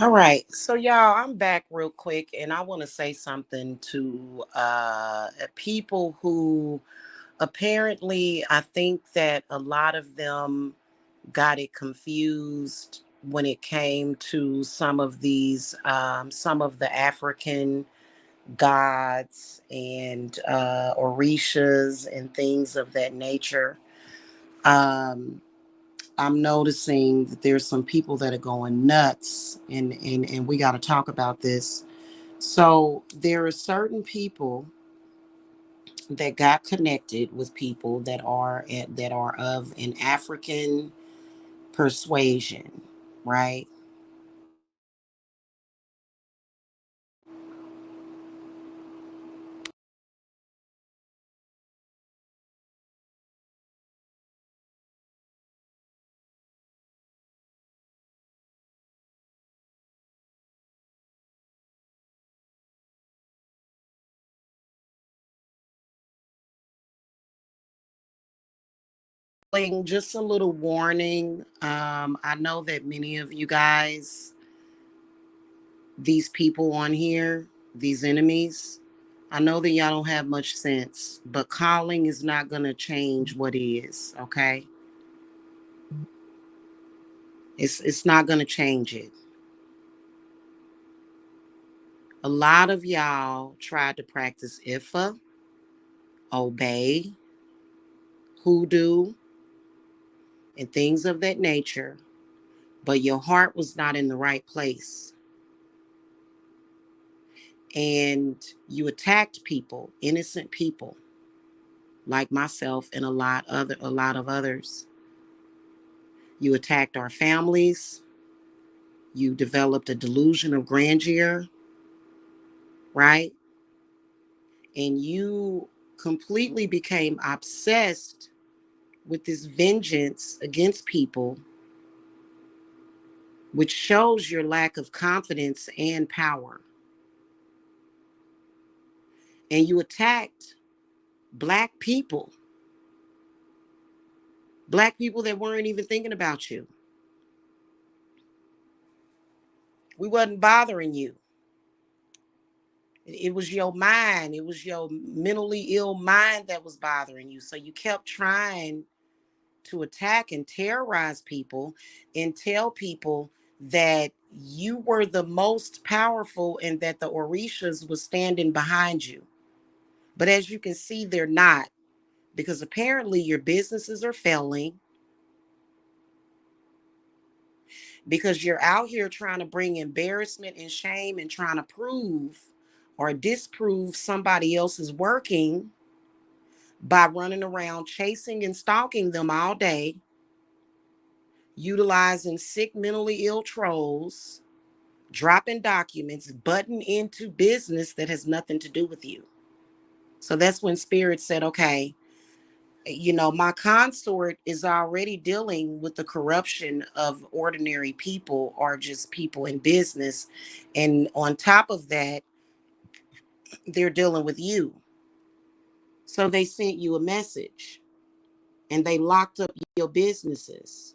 All right. So y'all, I'm back real quick and I want to say something to people who apparently I think that a lot of them got it confused when it came to some of the African gods and orishas and things of that nature. Um, I'm noticing that there's some people that are going nuts, and we got to talk about this. So there are certain people that got connected with people that are of an African persuasion, right? Just a little warning. I know that many of you guys, these people on here, these enemies, I know that y'all don't have much sense, but calling is not going to change what is, okay? It's not going to change it. A lot of y'all tried to practice Ifa, obey, hoodoo, and things of that nature, but your heart was not in the right place. And you attacked people, innocent people, like myself and a lot of others. You attacked our families. You developed a delusion of grandeur, right? And you completely became obsessed with this vengeance against people, which shows your lack of confidence and power. And you attacked black people, black people that weren't even thinking about you. We wasn't bothering you. It was your mind. It was your mentally ill mind that was bothering you. So you kept trying to attack and terrorize people and tell people that you were the most powerful and that the Orishas was standing behind you. But as you can see, they're not, because apparently your businesses are failing, because you're out here trying to bring embarrassment and shame and trying to prove or disprove somebody else's working by running around chasing and stalking them all day, utilizing sick, mentally ill trolls, dropping documents, butting into business that has nothing to do with you. So that's when Spirit said, okay, you know, my consort is already dealing with the corruption of ordinary people or just people in business. And on top of that, they're dealing with you. So they sent you a message and they locked up your businesses.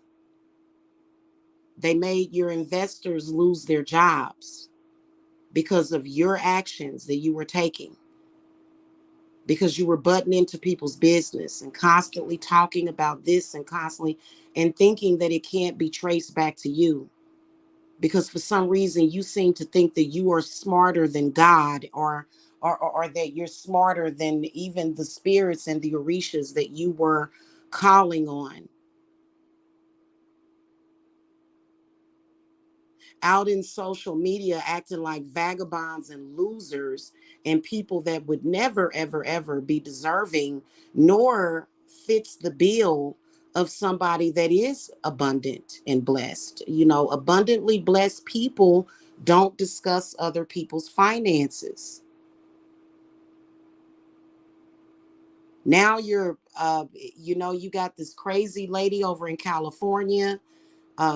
They made your investors lose their jobs because of your actions that you were taking, because you were butting into people's business and constantly talking about this and constantly and thinking that it can't be traced back to you. Because for some reason you seem to think that you are smarter than God, or that you're smarter than even the spirits and the orishas that you were calling on. Out in social media acting like vagabonds and losers and people that would never, ever, ever be deserving, nor fits the bill of somebody that is abundant and blessed. You know, abundantly blessed people don't discuss other people's finances. Now you know, you got this crazy lady over in California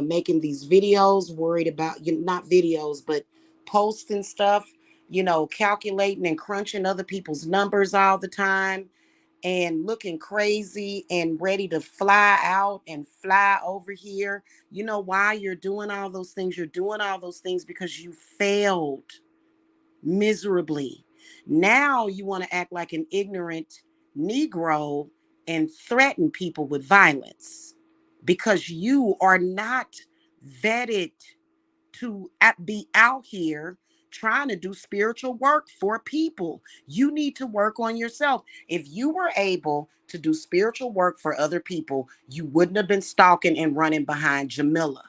making these videos, worried about, you know, not videos, but posting stuff, you know, calculating and crunching other people's numbers all the time. and looking crazy and ready to fly out and fly over here. You know why you're doing all those things? You're doing all those things because you failed miserably. Now you want to act like an ignorant Negro and threaten people with violence because you are not vetted to be out here trying to do spiritual work for people. You need to work on yourself. If you were able to do spiritual work for other people, you wouldn't have been stalking and running behind Jamila.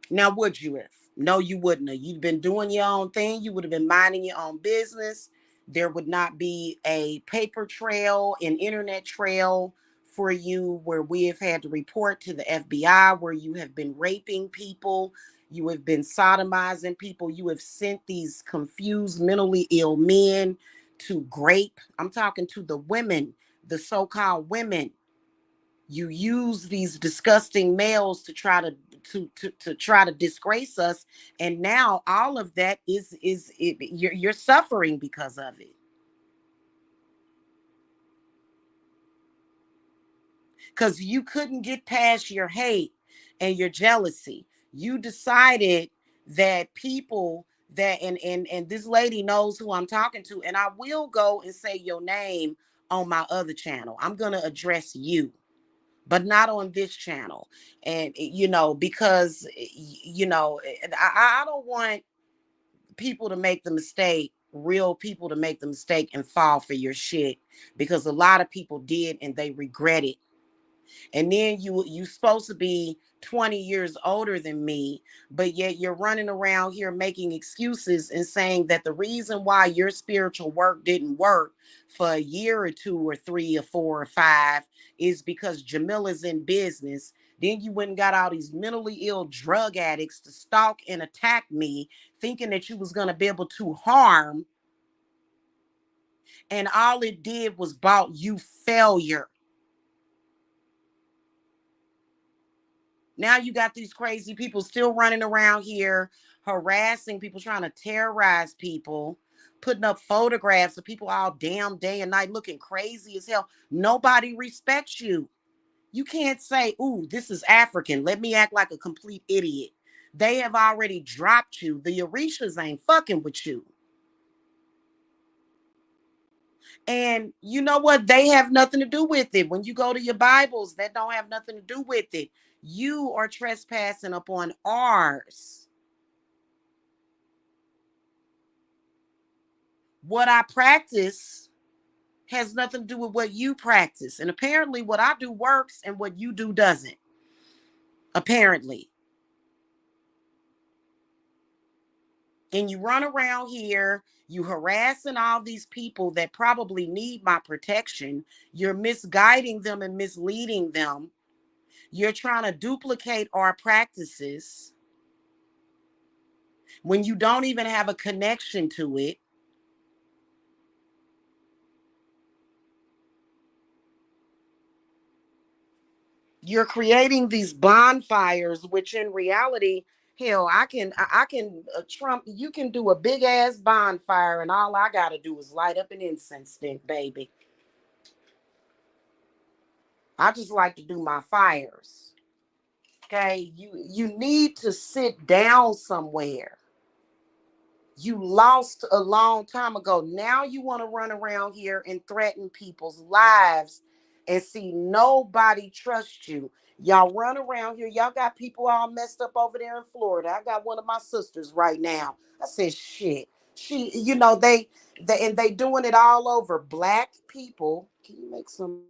Now, would you have? No, you wouldn't have. You'd been doing your own thing. You would have been minding your own business. There would not be a paper trail, an internet trail for you where we have had to report to the FBI where you have been raping people. You have been sodomizing people. You have sent these confused, mentally ill men to grape. I'm talking to the women, the so called women. You use these disgusting males to try to try to disgrace us, and now all of that is it, you're suffering because of it, because you couldn't get past your hate and your jealousy. You decided that people that and this lady knows who I'm talking to, and I will go and say your name on my other channel. I'm going to address you, but not on this channel. And because I don't want people to make the mistake, real people to make the mistake and fall for your shit, because a lot of people did and they regret it. And then you supposed to be 20 years older than me, but yet you're running around here making excuses and saying that the reason why your spiritual work didn't work for a year or two or three or four or five is because Jamila's in business. Then you went and got all these mentally ill drug addicts to stalk and attack me, thinking that you was going to be able to harm, and all it did was brought you failure. Now you got these crazy people still running around here harassing people, trying to terrorize people, putting up photographs of people all damn day and night looking crazy as hell. Nobody respects you. You can't say, "Ooh, this is African. Let me act like a complete idiot." They have already dropped you. The Orishas ain't fucking with you. And you know what? They have nothing to do with it. When you go to your Bibles, that don't have nothing to do with it. You are trespassing upon ours. What I practice has nothing to do with what you practice. And apparently, what I do works and what you do doesn't. Apparently. And you run around here, you harassing all these people that probably need my protection. You're misguiding them and misleading them. You're trying to duplicate our practices when you don't even have a connection to it. You're creating these bonfires, which in reality, hell, I can Trump, you can do a big ass bonfire and all I gotta do is light up an incense stick, baby. I just like to do my fires. Okay, you need to sit down somewhere. You lost a long time ago. Now you want to run around here and threaten people's lives and see nobody trust you. Y'all run around here. Y'all got people all messed up over there in Florida. I got one of my sisters right now. I said, shit. She, they doing it all over. Black people. Can you make some?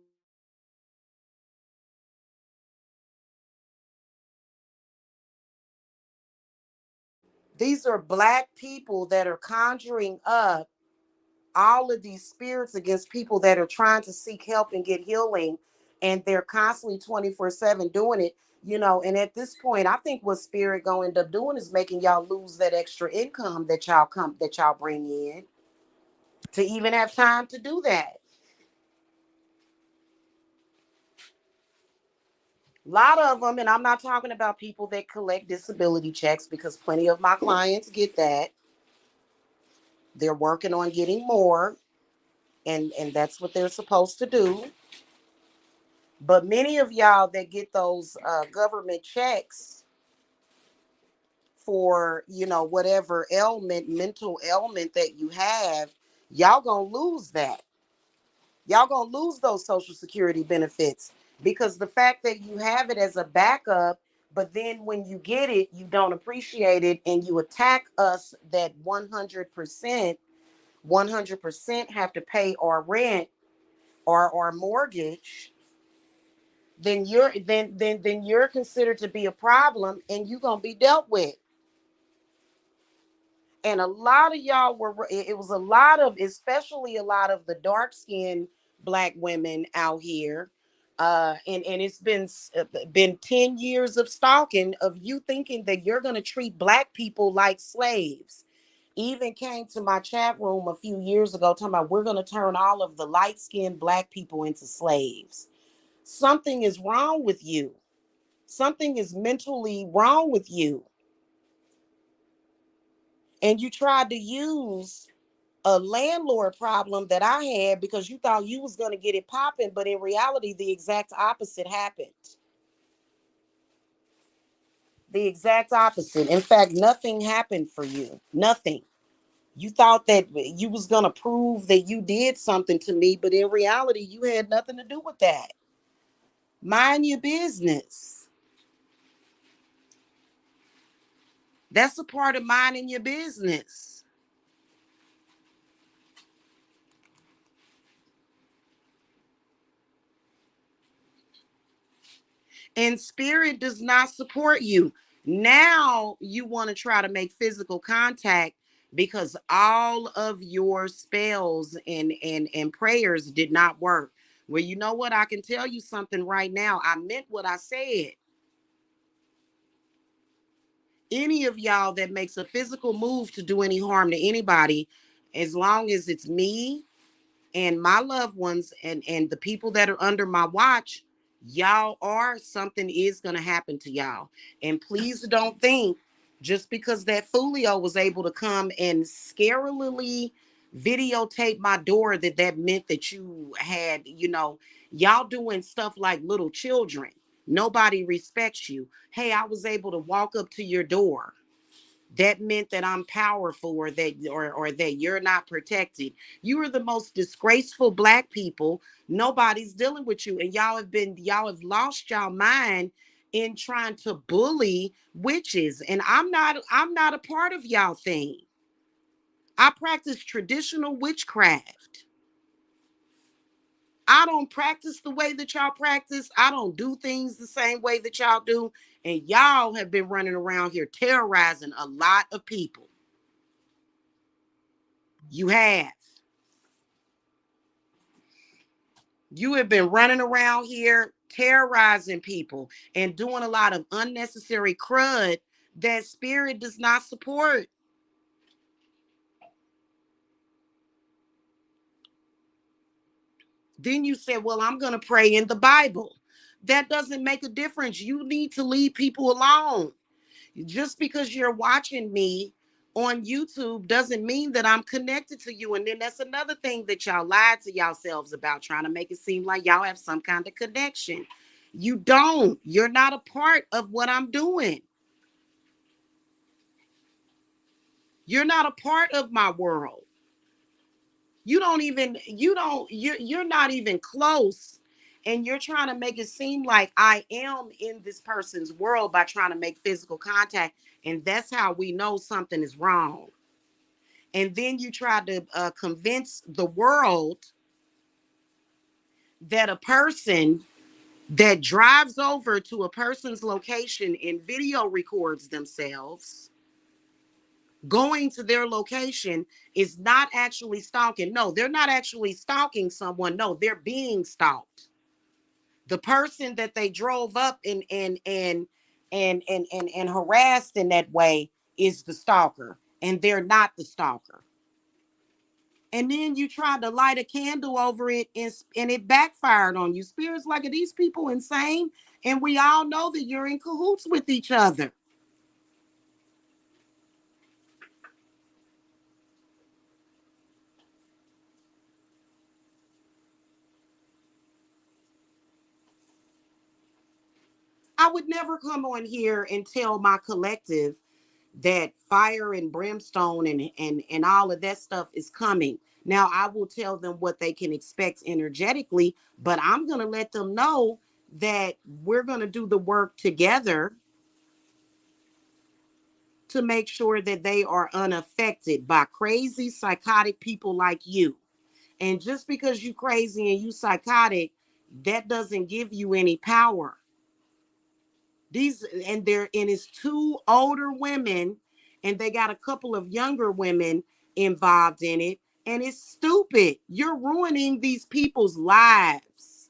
These are black people that are conjuring up all of these spirits against people that are trying to seek help and get healing, and they're constantly 24/7 doing it. And at this point I think what spirit gonna end up doing is making y'all lose that extra income that y'all bring in to even have time to do that. A lot of them, and I'm not talking about people that collect disability checks because plenty of my clients get that. They're working on getting more, and that's what they're supposed to do. But many of y'all that get those government checks for, whatever ailment, mental ailment that you have, y'all gonna lose that. Y'all gonna lose those social security benefits because the fact that you have it as a backup, but then when you get it, you don't appreciate it and you attack us that 100% have to pay our rent or our mortgage, then you're considered to be a problem and you're gonna be dealt with. And a lot of y'all were, it was a lot of, especially a lot of the dark skinned black women out here. And it's been 10 years of stalking of you thinking that you're going to treat black people like slaves. Even came to my chat room a few years ago talking about we're going to turn all of the light skinned black people into slaves. Something is wrong with you. Something is mentally wrong with you. And you tried to use a landlord problem that I had because you thought you was going to get it popping, but in reality the exact opposite happened. The exact opposite. In fact, nothing happened for you. Nothing. You thought that you was going to prove that you did something to me, but in reality you had nothing to do with that. Mind your business. That's a part of minding your business. And spirit does not support you. Now you want to try to make physical contact because all of your spells and prayers did not work. Well, you know what? I can tell you something right now. I meant what I said. Any of y'all that makes a physical move to do any harm to anybody, as long as it's me and my loved ones and the people that are under my watch, y'all are, something is going to happen to y'all. And please don't think just because that folio was able to come and scarily videotape my door that meant that you had, y'all doing stuff like little children. Nobody respects you. Hey, I was able to walk up to your door. That meant that I'm powerful, or that you're not protected. You are the most disgraceful black people. Nobody's dealing with you. And y'all have lost y'all mind in trying to bully witches. And I'm not a part of y'all thing. I practice traditional witchcraft. I don't practice the way that y'all practice. I don't do things the same way that y'all do. And y'all have been running around here terrorizing a lot of people. You have. You have been running around here terrorizing people and doing a lot of unnecessary crud that spirit does not support. Then you said, well, I'm going to pray in the Bible. That doesn't make a difference. You need to leave people alone. Just because you're watching me on YouTube doesn't mean that I'm connected to you. And then that's another thing that y'all lied to yourselves about, trying to make it seem like y'all have some kind of connection. You don't. You're not a part of what I'm doing. You're not a part of my world. You're not even close. And you're trying to make it seem like I am in this person's world by trying to make physical contact. And that's how we know something is wrong. And then you try to convince the world that a person that drives over to a person's location and video records themselves going to their location is not actually stalking. No, they're not actually stalking someone. No, they're being stalked. The person that they drove up and harassed in that way is the stalker, and they're not the stalker. And then you tried to light a candle over it, and it backfired on you. Spirits like, are these people insane? And we all know that you're in cahoots with each other. I would never come on here and tell my collective that fire and brimstone and all of that stuff is coming. Now I will tell them what they can expect energetically, but I'm going to let them know that we're going to do the work together to make sure that they are unaffected by crazy psychotic people like you. And just because you crazy and you psychotic, that doesn't give you any power. And it's two older women, and they got a couple of younger women involved in it, and it's stupid. You're ruining these people's lives.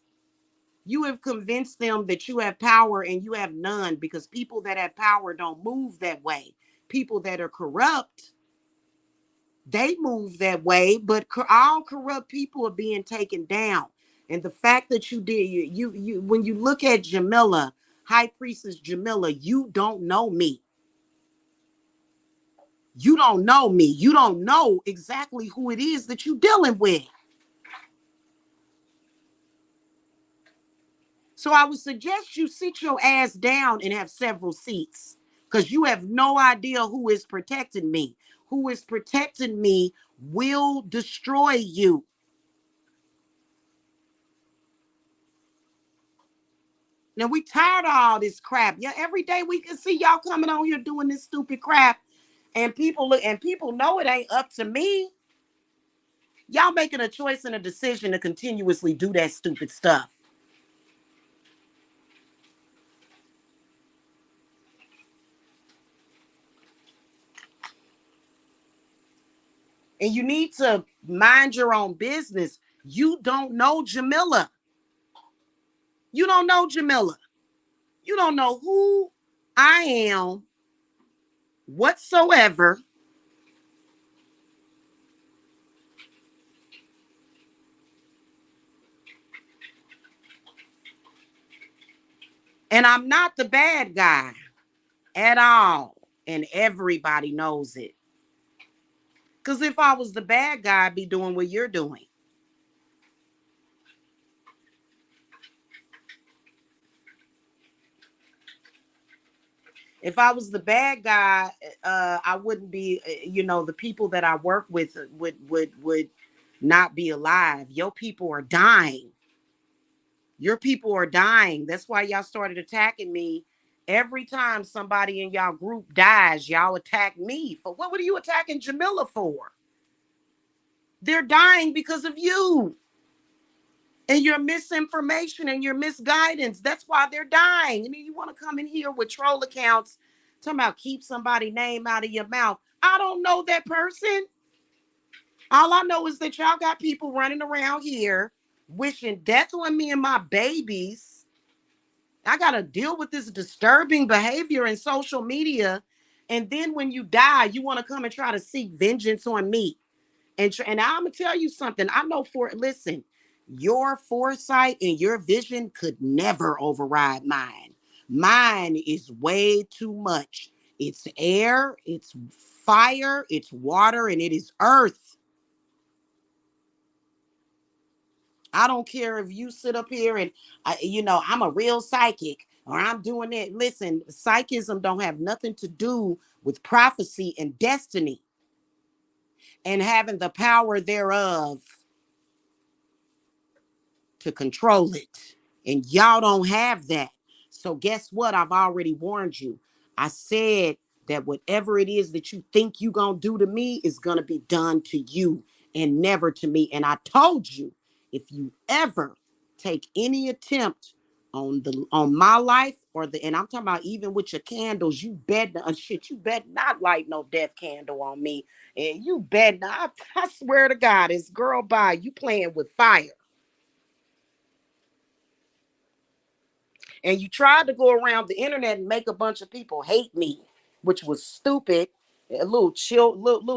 You have convinced them that you have power and you have none, because people that have power don't move that way. People that are corrupt, they move that way, but all corrupt people are being taken down. And the fact that you when you look at Jamila, High Priestess Jamila, you don't know me. You don't know me. You don't know exactly who it is that you're dealing with. So I would suggest you sit your ass down and have several seats, because you have no idea who is protecting me. Who is protecting me will destroy you. Now we tired of all this crap. Yeah, every day we can see y'all coming on here doing this stupid crap, and people know it ain't up to me. Y'all making a choice and a decision to continuously do that stupid stuff. And you need to mind your own business. You don't know Jamila. You don't know Jamila. You don't know who I am whatsoever. And I'm not the bad guy at all. And everybody knows it. Because if I was the bad guy, I'd be doing what you're doing. If I was the bad guy, I wouldn't be. The people that I work with would not be alive. Your people are dying. Your people are dying. That's why y'all started attacking me. Every time somebody in y'all group dies, y'all attack me. For what were you attacking Jamila for? They're dying because of you and your misinformation and your misguidance. That's why they're dying. And then you want to come in here with troll accounts talking about keep somebody's name out of your mouth. I don't know that person. All I know is that y'all got people running around here wishing death on me and my babies. I got to deal with this disturbing behavior in social media. And then when you die, you want to come and try to seek vengeance on me. And I'm gonna tell you something. I know listen, your foresight and your vision could never override mine. Mine is way too much. It's air, it's fire, it's water, and it is earth. I don't care if you sit up here and I'm a real psychic or I'm doing it. Listen, psychism don't have nothing to do with prophecy and destiny and having the power thereof to control it. And y'all don't have that. So guess what? I've already warned you. I said that whatever it is that you think you gonna do to me is gonna be done to you and never to me. And I told you, if you ever take any attempt on my life and I'm talking about even with your candles, you bet you bet not light no death candle on me. And you bet not, I swear to God, it's girl by you playing with fire. And you tried to go around the internet and make a bunch of people hate me, which was stupid. Little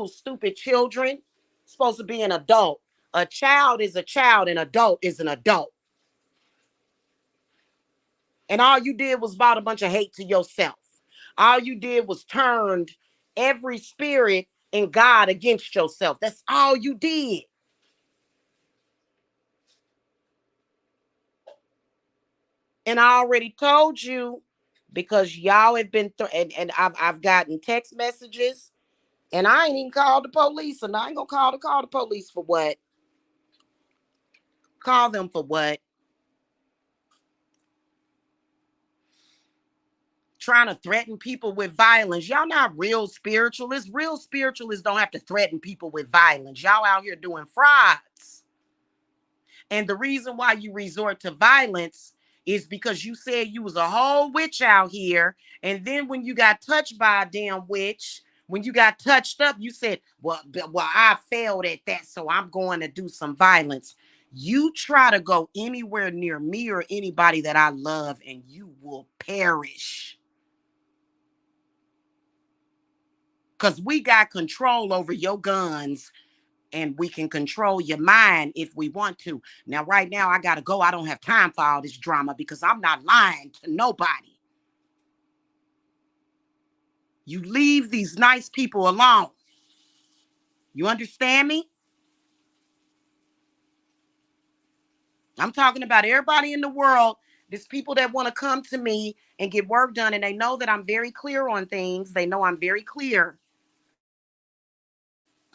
stupid children. supposed to be an adult. A child is a child, an adult is an adult. And all you did was brought a bunch of hate to yourself. All you did was turned every spirit and God against yourself. That's all you did. And I already told you, because y'all have been and I've gotten text messages, and I ain't even called the police, and I ain't gonna call the police for what? Call them for what? Trying to threaten people with violence. Y'all not real spiritualists. Real spiritualists don't have to threaten people with violence. Y'all out here doing frauds. And the reason why you resort to violence is because you said you was a whole witch out here. And then when you got touched by a damn witch, when you got touched up, you said, well, I failed at that, so I'm going to do some violence. You try to go anywhere near me or anybody that I love, and you will perish. Because we got control over your guns, and we can control your mind if we want to. Now, right now, I got to go. I don't have time for all this drama because I'm not lying to nobody. You leave these nice people alone. You understand me? I'm talking about everybody in the world. There's people that want to come to me and get work done, and they know that I'm very clear on things. They know I'm very clear.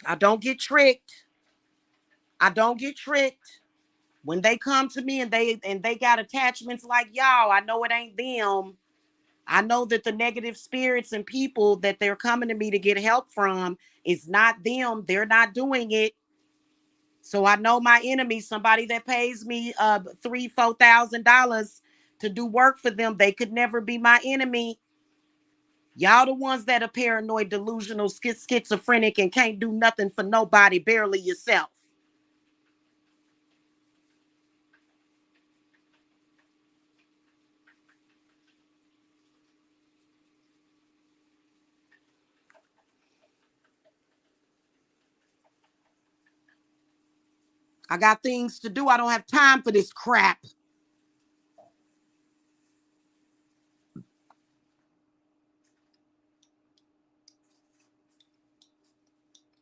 I don't get tricked. I don't get tricked. When they come to me and they got attachments like y'all, I know it ain't them. I know that the negative spirits and people that they're coming to me to get help from is not them. They're not doing it. So I know my enemy, somebody that pays me $3,000-$4,000 to do work for them, they could never be my enemy. Y'all the ones that are paranoid, delusional, schizophrenic, and can't do nothing for nobody, barely yourself. I got things to do. I don't have time for this crap.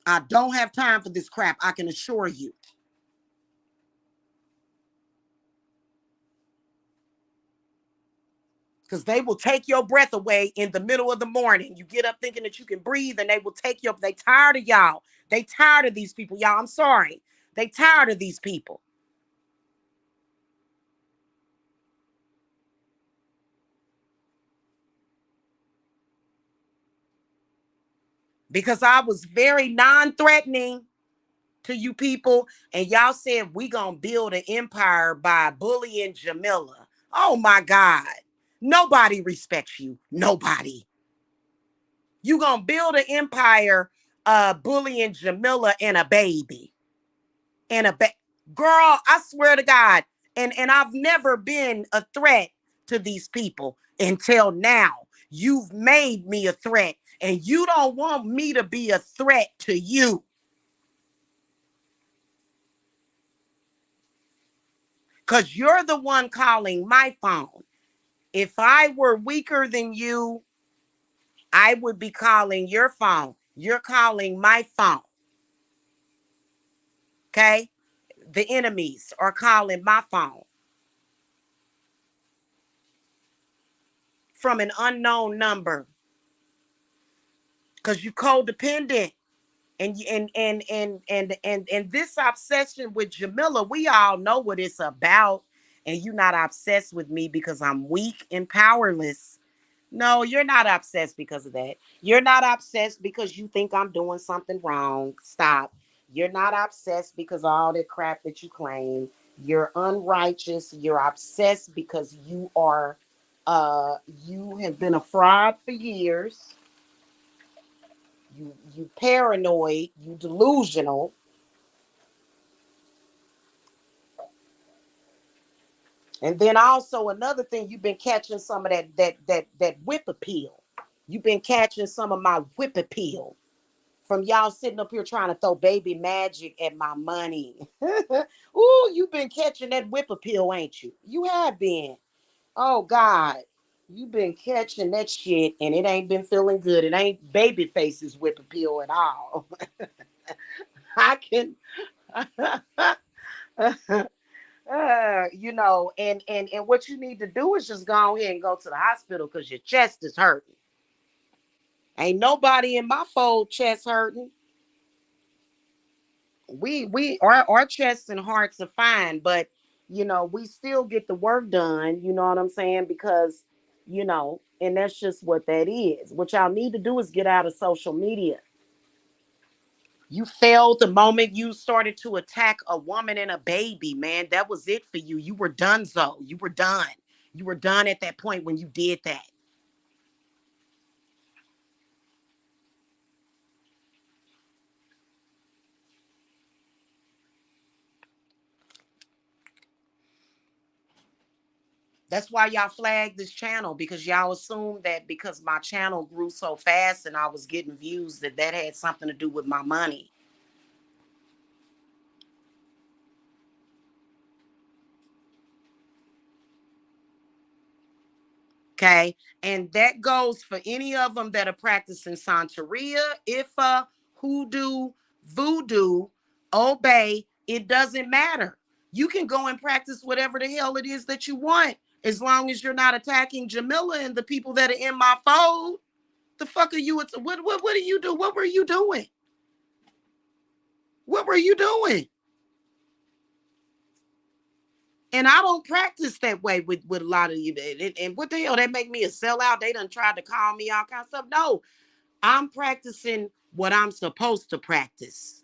I don't have time for this crap, I can assure you. Because they will take your breath away in the middle of the morning. You get up thinking that you can breathe, and they will take your. They tired of y'all. They tired of these people, y'all. I'm sorry. They tired of these people. Because I was very non-threatening to you people, and y'all said we gonna build an empire by bullying Jamila. Oh my God. Nobody respects you. Nobody. You gonna build an empire bullying Jamila and a baby. And girl, I swear to God. And I've never been a threat to these people until now. You've made me a threat, and you don't want me to be a threat to you. Because you're the one calling my phone. If I were weaker than you, I would be calling your phone. You're calling my phone. Okay? The enemies are calling my phone from an unknown number. Because you codependent. And this obsession with Jamila, we all know what it's about. And you're not obsessed with me because I'm weak and powerless. No, you're not obsessed because of that. You're not obsessed because you think I'm doing something wrong. Stop. You're not obsessed because of all the crap that you claim. You're unrighteous. You're obsessed because you have been a fraud for years. You paranoid, you delusional. And then also another thing, you've been catching some of that whip appeal. You've been catching some of my whip appeal. from y'all sitting up here trying to throw baby magic at my money. Ooh, you've been catching that whip appeal, ain't you? You have been. Oh God. You've been catching that shit and it ain't been feeling good. It ain't baby faces whip appeal at all. I can and what you need to do is just go ahead and go to the hospital because your chest is hurting. Ain't nobody in my fold chest hurting. Our chests and hearts are fine, but we still get the work done, you know what I'm saying? Because, and that's just what that is. What y'all need to do is get out of social media. You failed the moment you started to attack a woman and a baby, man. That was it for you. You were done, Zoe. You were done. You were done at that point when you did that. That's why y'all flagged this channel, because y'all assumed that because my channel grew so fast and I was getting views that had something to do with my money. Okay. And that goes for any of them that are practicing Santeria, Ifa, Hoodoo, Voodoo, Obey. It doesn't matter. You can go and practice whatever the hell it is that you want, as long as you're not attacking Jamila and the people that are in my fold. The fuck are you? What do you do? What were you doing? What were you doing? And I don't practice that way with a lot of you. And what the hell? That make me a sellout? They done tried to call me all kinds of stuff. No, I'm practicing what I'm supposed to practice.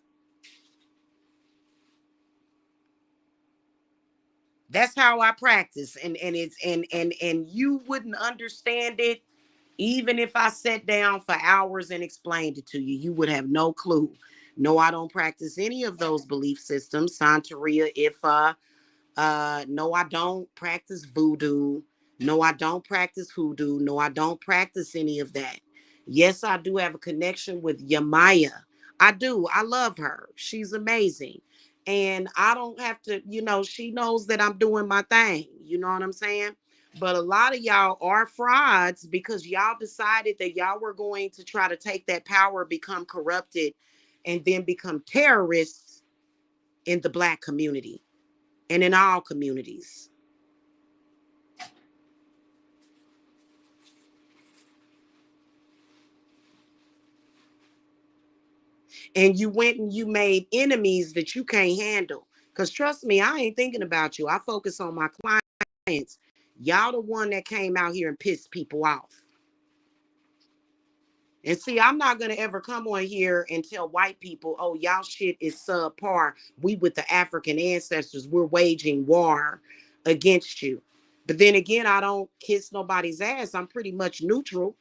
That's how I practice. And it's and you wouldn't understand it even if I sat down for hours and explained it to you. You would have no clue. No, I don't practice any of those belief systems. Santeria, Ifa, no, I don't practice voodoo. No, I don't practice hoodoo. No, I don't practice any of that. Yes, I do have a connection with Yamaya. I do. I love her. She's amazing. And I don't have to, she knows that I'm doing my thing. You know what I'm saying? But a lot of y'all are frauds because y'all decided that y'all were going to try to take that power, become corrupted, and then become terrorists in the Black community and in all communities. And you went and you made enemies that you can't handle. Because trust me, I ain't thinking about you. I focus on my clients. Y'all the one that came out here and pissed people off. And see, I'm not going to ever come on here and tell white people, oh, y'all shit is subpar. We with the African ancestors, we're waging war against you. But then again, I don't kiss nobody's ass. I'm pretty much neutral.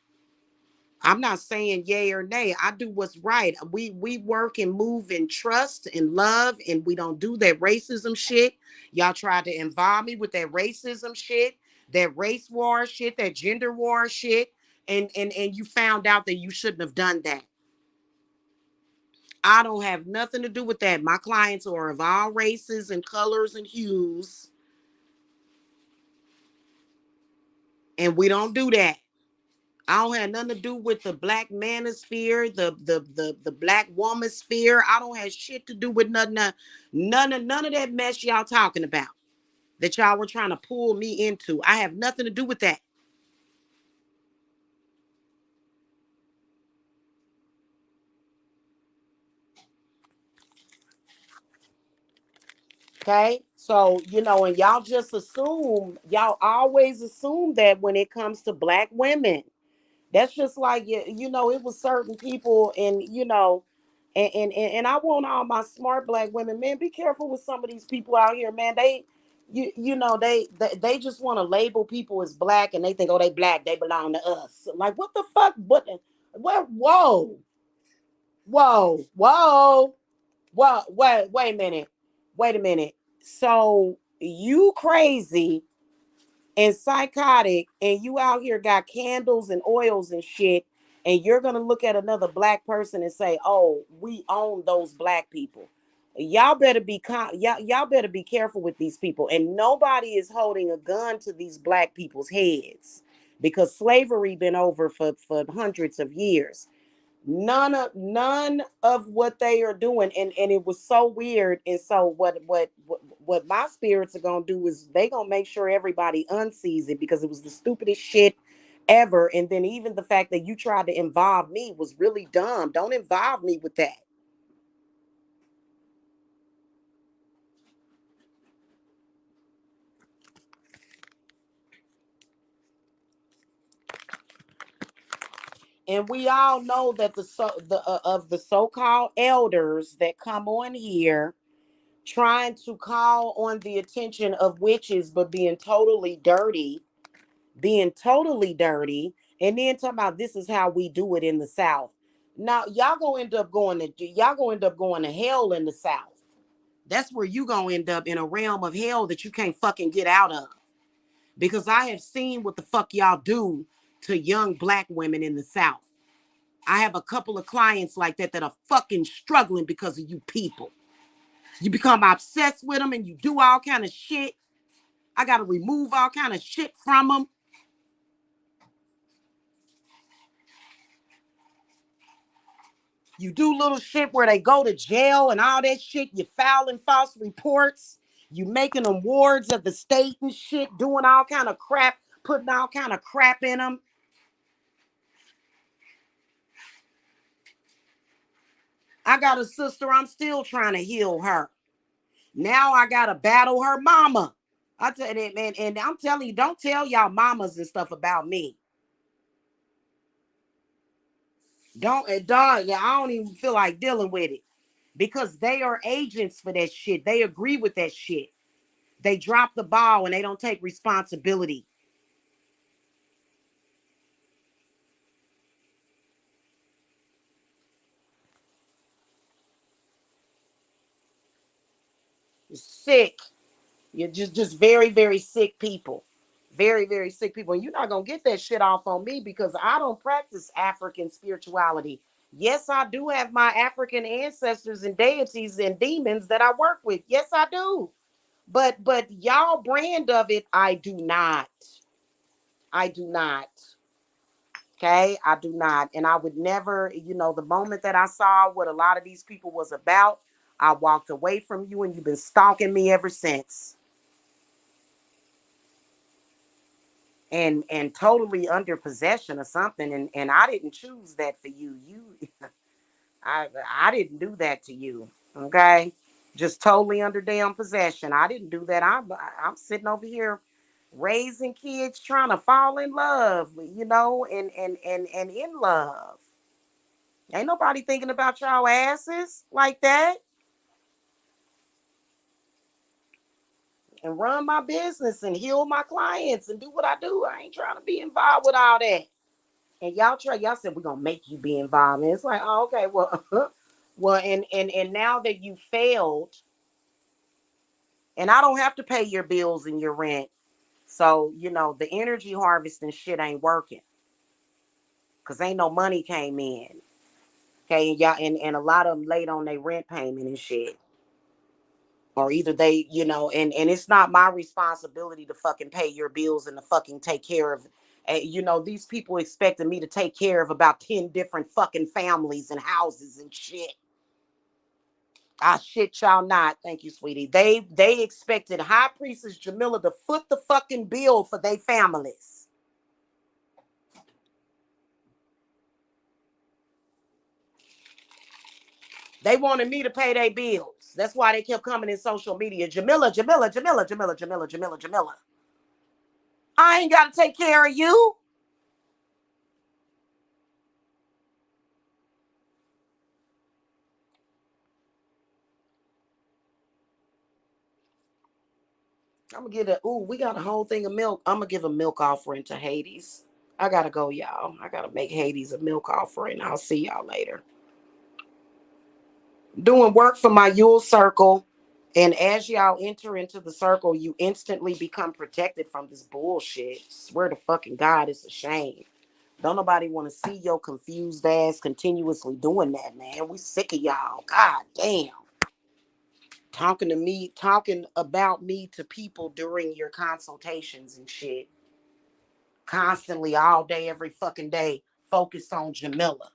I'm not saying yay or nay. I do what's right. We work and move in trust and love, and we don't do that racism shit. Y'all tried to involve me with that racism shit, that race war shit, that gender war shit, and you found out that you shouldn't have done that. I don't have nothing to do with that. My clients are of all races and colors and hues, and we don't do that. I don't have nothing to do with the Black manosphere, the Black woman sphere. I don't have shit to do with none of that mess y'all talking about that y'all were trying to pull me into. I have nothing to do with that. Okay. So, and y'all just assume, y'all always assume that when it comes to Black women. That's just like it was certain people, and and I want all my smart Black women, man, be careful with some of these people out here, man. They just want to label people as Black, and they think, oh, they Black, they belong to us. Like, what the fuck? What? Whoa, whoa, whoa, wait a minute. So you crazy and psychotic, and you out here got candles and oils and shit, And you're going to look at another black person and say, oh, we own those black people. Y'all better be y'all better be careful with these people. And nobody is holding a gun to these black people's heads, because slavery been over for hundreds of years. None of what they are doing, and it was so weird. And so what my spirits are gonna do is they gonna make sure everybody unsees it, because it was the stupidest shit ever. And then even the fact that you tried to involve me was really dumb. Don't involve me with that. And we all know that the so-called elders that come on here trying to call on the attention of witches, but being totally dirty, and then talking about this is how we do it in the South. Now y'all gonna end up going to hell in the South. That's where you gonna end up, in a realm of hell that you can't fucking get out of. Because I have seen what the fuck y'all do to young black women in the South. I have a couple of clients like that are fucking struggling because of you people. You become obsessed with them and you do all kind of shit. I got to remove all kind of shit from them. You do little shit where they go to jail and all that shit. You filing false reports. You making them wards of the state and shit, doing all kind of crap, putting all kind of crap in them. I got a sister, I'm still trying to heal her. Now I got to battle her mama. I tell you, man, and I'm telling you, don't tell y'all mamas and stuff about me. Don't, dog, yeah, I don't even feel like dealing with it, because they are agents for that shit. They agree with that shit. They drop the ball and they don't take responsibility. You're sick. You're just very, very sick people. Very, very sick people. And you're not gonna get that shit off on me, because I don't practice African spirituality. Yes, I do have my African ancestors and deities and demons that I work with. Yes, I do. But y'all brand of it, I do not. I do not. Okay, I do not. And I would never, the moment that I saw what a lot of these people was about, I walked away from you, and you've been stalking me ever since. And totally under possession or something. And I didn't choose that for you. I didn't do that to you. Okay. Just totally under damn possession. I didn't do that. I'm sitting over here raising kids, trying to fall in love, and in love. Ain't nobody thinking about y'all asses like that. And run my business and heal my clients and do what I do. I ain't trying to be involved with all that. And y'all said we're gonna make you be involved. And it's like, oh, okay, well, well, and now that you failed, and I don't have to pay your bills and your rent. So, the energy harvest and shit ain't working. Cause ain't no money came in. Okay, and y'all and a lot of them late on their rent payment and shit. Or either they, and it's not my responsibility to fucking pay your bills and to fucking take care of, these people expecting me to take care of about 10 different fucking families and houses and shit. I shit y'all not. Thank you, sweetie. They expected High Priestess Jamila to foot the fucking bill for their families. They wanted me to pay their bills. That's why they kept coming in social media. Jamila, Jamila, Jamila, Jamila, Jamila, Jamila, Jamila. I ain't got to take care of you. I'm gonna get we got a whole thing of milk. I'm gonna give a milk offering to Hades. I gotta go, y'all. I gotta make Hades a milk offering. I'll see y'all later. Doing work for my Yule circle. And as y'all enter into the circle, you instantly become protected from this bullshit. Swear to fucking God, it's a shame. Don't nobody want to see your confused ass continuously doing that, man. We sick of y'all. God damn. Talking about me to people during your consultations and shit. Constantly, all day, every fucking day, focused on Jamila.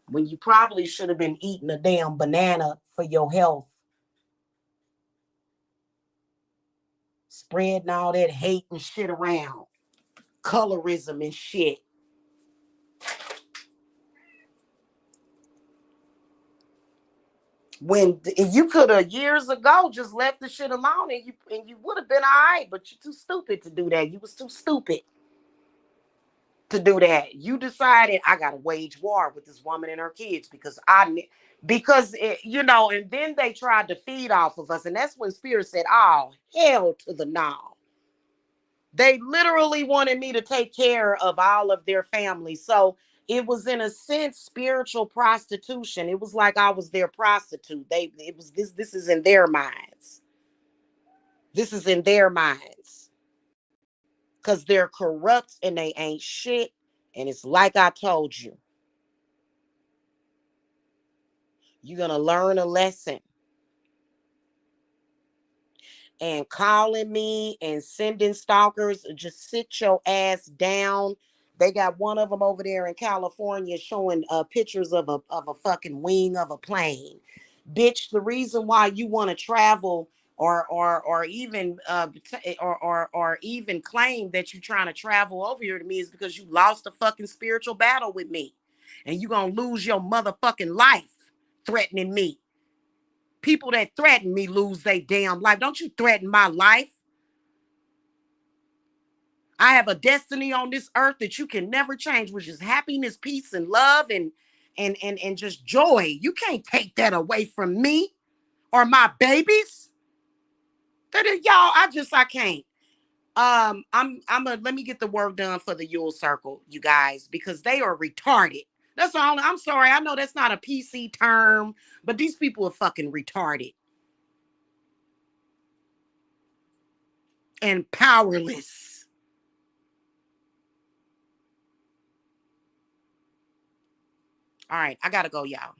When you probably should have been eating a damn banana for your health. Spreading all that hate and shit around. Colorism and shit. When you could have years ago just left the shit alone and you would have been all right, but you're too stupid to do that. You was too stupid to do that. You decided I gotta wage war with this woman and her kids because and then they tried to feed off of us, and that's when Spirit said, "Oh, hell to the no." They literally wanted me to take care of all of their family. So it was in a sense spiritual prostitution. It was like I was their prostitute. This is in their minds. This is in their minds. Because they're corrupt and they ain't shit. And it's like I told you. You're gonna learn a lesson. And calling me and sending stalkers, just sit your ass down. They got one of them over there in California showing pictures of a fucking wing of a plane. Bitch, the reason why you want to travel or even or even claim that you're trying to travel over here to me is because you lost a fucking spiritual battle with me, and you gonna lose your motherfucking life threatening me. People that threaten me lose their damn life. Don't you threaten my life. I have a destiny on this earth that you can never change, which is happiness, peace, and love, and just joy. You can't take that away from me or my babies. Y'all, I can't. I'm let me get the work done for the Yule Circle, you guys, because they are retarded. That's all. I'm sorry. I know that's not a PC term, but these people are fucking retarded and powerless. All right, I gotta go, y'all.